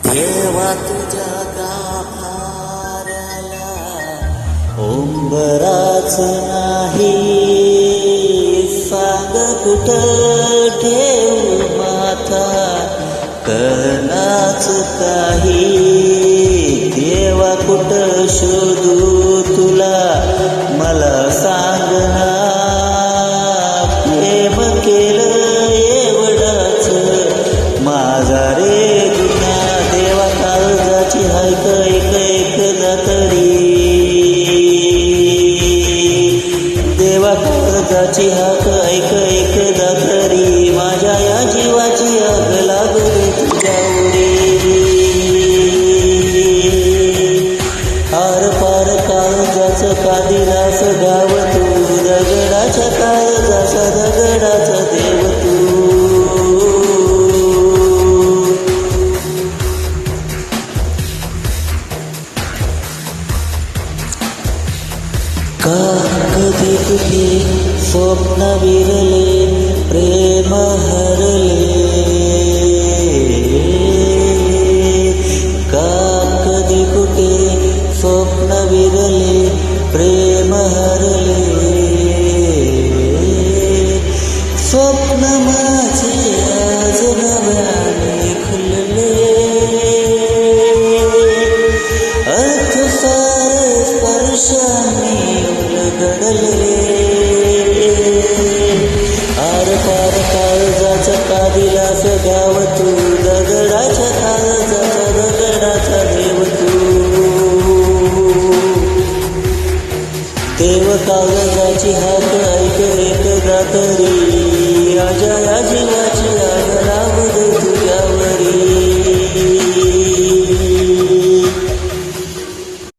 देवा तुझ्या गाभाऱ्याला उंबराच नाही, सांग कुठं ठेवू माथा करणाच काही. देवा कुठं शोधू तुला मला सांग ना, प्रेम केलं एवढाच माझा रे गुन्हा. देवा काळजाची हायक एकदा तरी, देवा काळजाची हाक ऐक एकदा तरी. माझ्या या जीवाची आग लागू दे तुझ्या उरी. आर पार काळजाचं कादिलास गाव तू, दगडाच्या काळजाचा दगडाचा देव तू. का कधी कुठे स्वप्न विरले